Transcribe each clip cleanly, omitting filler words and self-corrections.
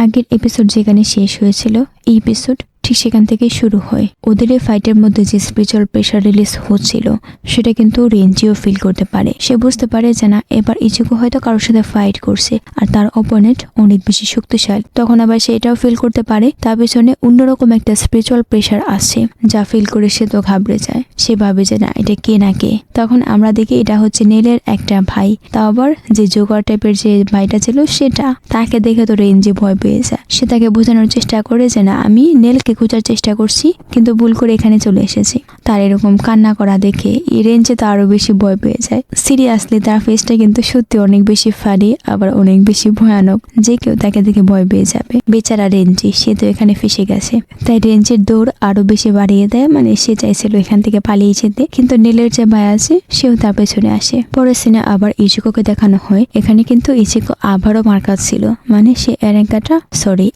আগের এপিসোড যেখানে শেষ হয়েছিল এই এপিসোড ঠিক সেখান থেকে শুরু হয়। ওদের এই ফাইটের মধ্যে যে স্পিরিচুয়াল প্রেশার রিলিজ হচ্ছিল সেটা কিন্তু রেঞ্জিও ফিল করতে পারে। সে বুঝতে পারে যে না, এবার ইচিকো হয়তো কারোর সাথে ফাইট করছে আর তার অপোনেন্ট অনেক বেশি শক্তিশালী। তখন আবার সে এটাও ফিল করতে পারে তার পেছনে অন্যরকম একটা স্পিরিচুয়াল প্রেশার আসছে, যা ফিল করে সে তো ঘাবড়ে যায়। সে ভাবে যে না, এটা কে না কে। তখন আমরা দেখি এটা হচ্ছে নেলের একটা ভাই, তাও আবার যে জোগাড় টাইপের যে ভাইটা ছিল সেটা। তাকে দেখে তো রেঞ্জি ভয় পেয়ে যায়। সে তাকে বোঝানোর চেষ্টা করে যে না, আমি নেলকে খোঁজার চেষ্টা করছি কিন্তু ভুল করে এখানে চলে এসেছি। তার এরকম কান্না করা দেখে এই রেঞ্জে তো আরো বেশি ভয় পেয়ে যায়। সিরিয়াসলি তার ফেসটা কিন্তু সত্যি অনেক বেশি ফানি, আবার অনেক বেশি ভয়ানক, যে কেউ তাকে দেখে ভয় পেয়ে যাবে। বেচারা রেঞ্জি, সে তো এখানে ফেসে গেছে। তাই রেঞ্জের দৌড় আরো বেশি বাড়িয়ে দেয়। মানে সে চাইছিল এখান থেকে পালিয়ে যেতে, কিন্তু নেলের যে ভাই আছে সেও তার পেছনে আসে। পরের সিনে আবার ইচিকোকে দেখানো হয়। এখানে কিন্তু ইচিকো আবারও মার খাচ্ছিল, মানে সে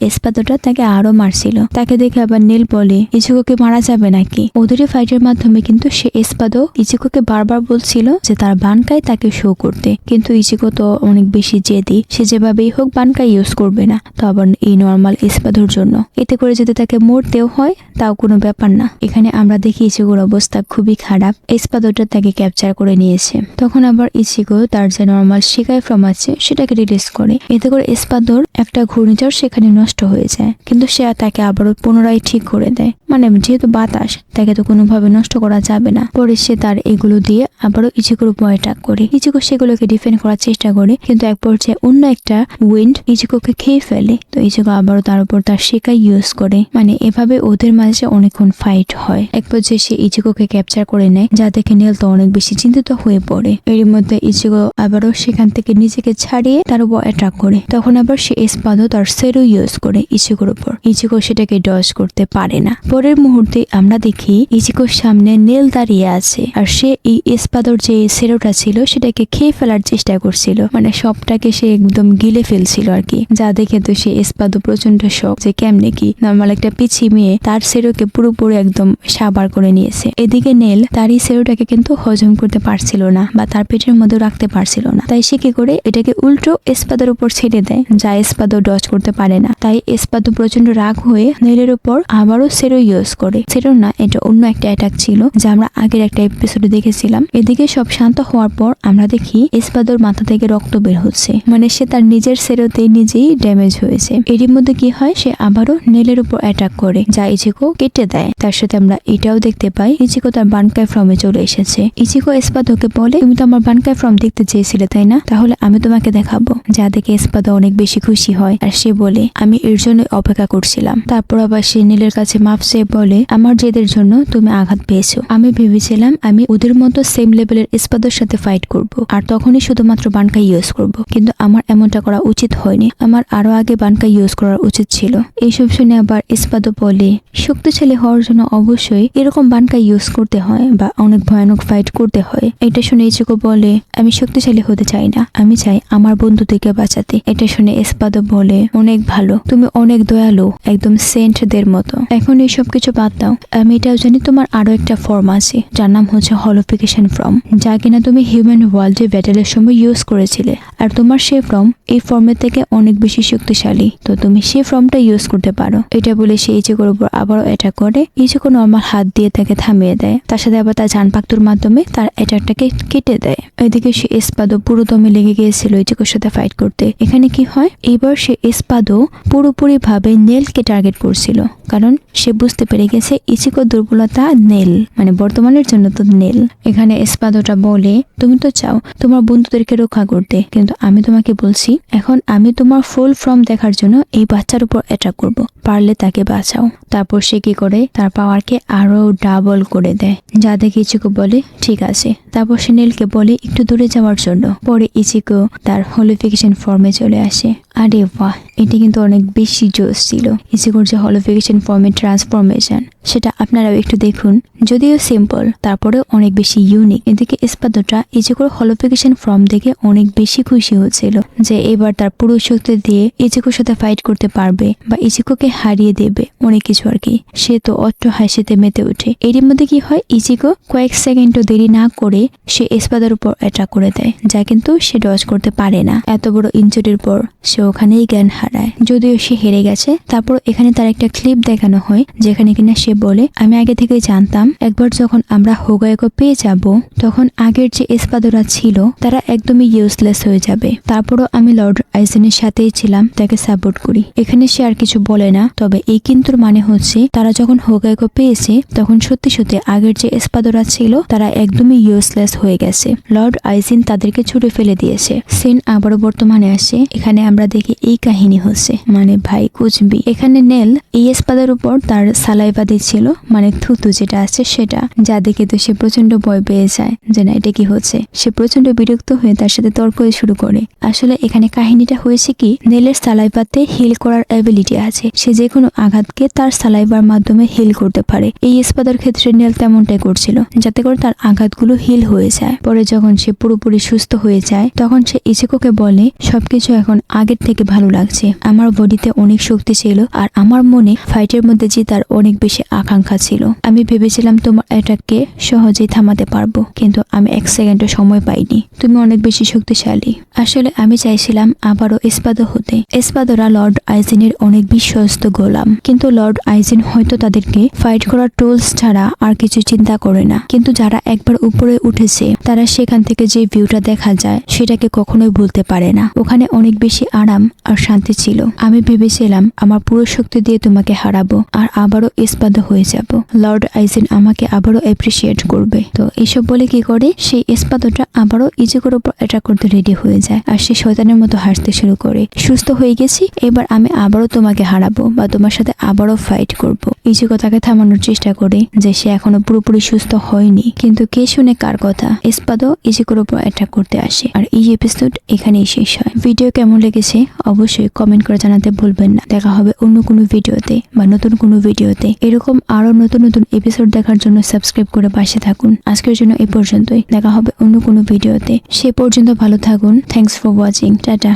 এসপাদোটা তাকে আরো মারছিল। তাকে দেখে আবার নেল বলে ইচিকোকে মারা যাবে নাকি। ওদের ফাইটের মাধ্যমে কিন্তু সে এসপাদো ইচিকোকে বারবার বলছিল যে তার বানকাই তাকে শো করতে, কিন্তু ইচিকো তো অনেক বেশি জেদি। সে যেভাবেই হোক বানকাই ইউজ করবে না, তো আবার এই নর্মাল এসপাদোর জন্য। এতে করে যদি তাকে মরতেও হয় তাও কোনো ব্যাপার না। এখানে আমরা দেখি ইচিকোর অবস্থা খুবই খারাপ। এসপাদোটা তাকে ক্যাপচার করে নিয়েছে। তখন আবার ইচিকো তার যে নর্মাল শিকায় ফর্ম আছে সেটাকে রিলিজ করে। এতে করে এসপাদোর একটা ঘূর্ণিঝড় সেখানে নষ্ট হয়ে যায়, কিন্তু সে তাকে আবারও পুনরায় ঠিক করে দেয়। মানে যেহেতু বাতাস, তাকে তো কোনোভাবে নষ্ট করা যাবে না। পরে সে তার এগুলো দিয়ে আবারও ইচিকোর উপর অ্যাটাক করে। ইচিকো সেগুলোকে ডিফেন্ড করার চেষ্টা করে, কিন্তু এক পর্যায়ে অন্য একটা উইন্ড ইচিকোকে খেয়ে ফেলে। তো ইচিকো আবারও তার উপর তার শিকাই ইউজ করে। মানে এভাবে ওদের মাঝে অনেকক্ষণ ফাইট হয়। এক পর্যায়ে সে ইচিকোকে ক্যাপচার করে নেয়, যা দেখে নেল তো অনেক বেশি চিন্তিত হয়ে পড়ে। এর মধ্যে ইচিকো আবারও সেখান থেকে নিজেকে ছাড়িয়ে তার উপর অ্যাটাক করে। তখন আবার সে এসপাদো তার সেরো ইউজ করে ইচিকোর উপর। ইচিকো সেটাকে ডজ করতে পারে না। পরের মুহূর্তে আমরা দেখি ইচিকোর সামনে নেল দাঁড়িয়ে আছে, আর সে এই এসপাদোর যে সেরোটা ছিল সেটাকে খেয়ে ফেলার চেষ্টা করছিল। মানে সবটাকে সে একদম গিলে ফেলছিল আর কি, যা দেখে তো সে এসপাদো প্রচন্ড শখ যে কেমনে কি নর্মাল একটা পিছি মেয়ে তার সেরোকে পুরোপুরি একদম সাবার করে নিয়েছে। এদিকে নেল তার এই সেরোটাকে কিন্তু হজম করতে পারছিল না, বা তার পেটের মধ্যে রাখতে পারছিল না। তাই সে কি করে এটাকে উল্টো এসপাদোর উপর ছেড়ে দেয়, যা এসপাদো ডজ করতে পারে না। তাই এসপাদো প্রচন্ড রাগ হয়ে নেলের উপর আবারও সেরো ইউজ করে। সেরো না, এটা অন্য একটা অ্যাটাক ছিল যা আমরা আগের একটা এপিসোডে দেখেছিলাম। এদিকে সব শান্ত হওয়ার পর আমরা দেখি এসপাদোর মাথা থেকে রক্ত বের হচ্ছে। মানে সে তার নিজের সেরোতেই নিজেই ড্যামেজ হয়েছে। এরই মধ্যে কি হয়, সে আবারও নেলের উপর অ্যাটাক করে, যা ইচিকো কেটে দেয়। তার সাথে আমরা এটাও দেখতে পাই ইচিকো তার বানকাই ফর্মে চলে এসেছে। ইচিকো এসপাদোকে বলে তুমি তো আমার বানকাই ফর্ম দেখতে চেয়েছিলে তাই না, তাহলে আমি তোমাকে দেখাবো। যা দেখে এসপাদো অনেক বেশি খুশি হয়, আর সে বলে আমি এর জন্য অপেক্ষা করছিলাম। তারপর আবার সে নীলের কাছে মাফ চেয়ে বলে আমার জেদের জন্য তুমি আঘাত পেয়েছো। আমি ভেবেছিলাম আমি ওদের মতো সেম লেভেলের এসপাদোর সাথে ফাইট করব, আর তখনই শুধুমাত্র বানকাই ইউজ করব, কিন্তু আমার এমনটা করা উচিত হয়নি। আমার আরো আগে বানকাই ইউজ করার উচিত ছিল। এইসব শুনে আবার এসপাদো বলে শক্তিশালী হওয়ার জন্য অবশ্যই এরকম বানকাই ইউজ করতে হয় বা অনেক ভয়ানক ফাইট করতে হয়। এটা শুনে ইচিকো বলে আমি শক্তিশালী হতে চাই না, আমি চাই আমার বন্ধুদেরকে বাঁচাতে। এটা শুনে এসপাদো বলে অনেক ভালো, তুমি অনেক দয়ালু, একদম সেন্টদের মতো। এখন এই সব কিছু বাদ দাও, আমি এটাও জানি তোমার আরো একটা ফর্ম আছে যার নাম হচ্ছে হলোফিকেশন ফর্ম, যা কিনা তুমি হিউম্যান ওয়ার্ল্ডে ব্যাটেলের সময় ইউজ করেছিলে। আর তোমার সেই ফর্ম এই ফর্মের থেকে অনেক বেশি শক্তিশালী, তো তুমি সেই ফর্মটা ইউজ করতে পারো। এটা বলে সে ইচিকোর উপর আবারও অ্যাটাক করে। ইচিকো নর্মাল হাত দিয়ে তাকে থামিয়ে দেয়, তার সাথে আবার তার জানপাক্তুর মাধ্যমে তার অ্যাটাকটাকে কেটে দেয়। এদিকে সে এসপাদো পুরো দমে লেগে গিয়েছিল ইচিকোর সাথে ফাইট করতে। এখানে কি হয়, এবার সে এসপাদো পুরোপুরি ভাবে নেলকে টার্গেট করছিল, কারণ সে বুঝতে পেরে গেছে ইচিকোর দুর্বলতা নেল, মানে বর্তমানের জন্য তো নেল। এখানে এসপাদোটা বলে তুমি তো চাও তোমার বন্ধুদেরকে রক্ষা করতে, কিন্তু আমি তোমাকে বলছি এখন আমি তোমার ফুল ফর্ম দেখার জন্য এই বাচ্চার উপর অ্যাটাক করব, পারলে তাকে বাঁচাও। তারপর সে কি করে তার পাওয়ারকে আরো ডাবল করে দেয়, যা দেখে ইচিকো বলে ঠিক আছে। তারপর সে নেলকে বলে একটু দূরে যাওয়ার জন্য। পরে ইচিকো তার হলিফিকেশন ফর্মে চলে আসে। আরে বাহ, এটি কিন্তু অনেক বেশি জোশ ছিল। ইচিকোর যে হলিফিকেশন ফর্মের ট্রান্সফরমেশন সেটা আপনারাও একটু দেখুন। যদিও সিম্পল, তারপরেও অনেক বেশি ইউনিক। এদিকে এসপাদোটা ইচিকোর হলোফিকেশন ফর্ম দেখে অনেক বেশি খুশি হচ্ছিল যে এবার তার পুরো শক্তি দিয়ে ইচিকোর সাথে ফাইট করতে পারবে বা ইচিকোকে হারিয়ে দেবে, অনেক কিছু আর কি। সে তো অট্ট হাসিতে মেতে ওঠে। এরই মধ্যে কি হয়, ইচিকো কয়েক সেকেন্ডও দেরি না করে সে এসপাদার উপর অ্যাটাক করে দেয়, যা কিন্তু সে ডজ করতে পারে না। এত বড় ইনজুরির পর সে ওখানেই জ্ঞান হারায়। যদিও সে হেরে গেছে, তারপর এখানে তার একটা ক্লিপ দেখানো হয় যেখানে কিনা সে বলে, আমি আগে থেকেই জানতাম একবার যখন আমরা হোগাইকো পেয়ে যাব তখন আগের যে এসপাদোরা ছিল তারা একদমই ইউজলেস হয়ে যাবে। তারপরও আমি লর্ড আইজেনের সাথেই ছিলাম, তাকে সাপোর্ট করি। এখানে সে আর কিছু বলে না, তবে এই কিন্তুর মানে হচ্ছে তারা যখন হোগাইকো পেয়েছে তখন সত্যি সত্যি আগের যে এসপাদোরা ছিল তারা একদমই ইউজলেস হয়ে গেছে। লর্ড আইজিন তাদেরকে ছুড়ে ফেলে দিয়েছে। সিন আবারও বর্তমানে আসে। এখানে আমরা দেখি এই কাহিনী হচ্ছে, মানে ভাই কুচবি। এখানে নেল এই এসপাদার উপর তার সালাইভা দিচ্ছিল, মানে থুতু যেটা আছে সেটা, যা দেখে তো সে প্রচন্ড ভয় পেয়ে যায় যে না এটা কি হচ্ছে। সে প্রচন্ড বিরক্ত হয়ে তার সাথে তর্ক শুরু করে। আসলে এখানে কাহিনীটা হয়েছে কি, নেলের সালাইভাতে হিল করার অ্যাবিলিটি আছে। সে যে কোনো আঘাতকে তার সালাইভার মাধ্যমে হিল করতে পারে। এই এসপাদার ক্ষেত্রে নেল তেমনটাই করছিল, যাতে করে তার আঘাতগুলো হিল হয়ে যায়। পরে যখন সে পুরোপুরি সুস্থ হয়ে যায় তখন সে ইচিকোকে বলে, সবকিছু এখন আগের থেকে ভালো লাগছে। আমার বডিতে অনেক শক্তি ছিল আর আমার মনে ফাইটের মধ্যে জেতার অনেক বেশি আকাঙ্ক্ষা ছিল। আমি ভেবেছিলাম তোমার অ্যাটাককে সহজেই থামাতে পারবো, কিন্তু আমি এক সেকেন্ডও সময় পাইনি। তুমি অনেক বেশি শক্তিশালী। আসলে আমি চাইছিলাম আবারও এসপাদো হতে। এসপাদোরা লর্ড আইজিনের অনেক বিশ্বস্ত গোলাম, কিন্তু লর্ড আইজিন হয়তো তাদেরকে ফাইট করার টুলস ছাড়া আর কিছু চিন্তা করে না। কিন্তু যারা একবার উপরে উঠেছে তারা সেখান থেকে যে ভিউটা দেখা যায় সেটাকে কখনোই ভুলতে পারে না। ওখানে অনেক বেশি আরাম আর শান্তি ছিল। আমি ভেবেছিলাম আমার পুরো শক্তি দিয়ে তোমাকে হারাবো আর আবারও এসপাদো হয়ে যাব। লর্ড আইজিন আমাকে আবারও অ্যাপ্রিসিয়েট করবে। তো এইসব বলে কি করে, সেই এসপাদোটা আবারও ইচিকোর উপর অ্যাটাক করতে রেডি হয়ে যায় আর সে শয়তানের মতো হাসতে শুরু করে। সুস্থ হয়ে গেছি, এবার আমি আবারও তোমাকে হারাবো বা তোমার সাথে আবারও ফাইট করব। ইচিকো তাকে থামানোর চেষ্টা করে যে সে এখনো পুরোপুরি সুস্থ হয়নি, কিন্তু কে শুনে কার কথা। এসপাদো ইচিকোর উপর অ্যাটাক করতে আসে আর এই এপিসোড এখানেই শেষ হয়। ভিডিও কেমন লেগেছে অবশ্যই কমেন্ট করে জানাতে ভুলবেন না। দেখা হবে অন্য কোনো ভিডিওতে বা নতুন কোনো ভিডিওতে। এরকম আরো নতুন নতুন এপিসোড দেখার জন্য সাবস্ক্রাইব করে পাশে থাকুন। আজকের জন্য এই পর্যন্তই। দেখা হবে অন্য কোনো ভিডিওতে। সে পর্যন্ত ভালো থাকুন। Thanks for watching. টাটা।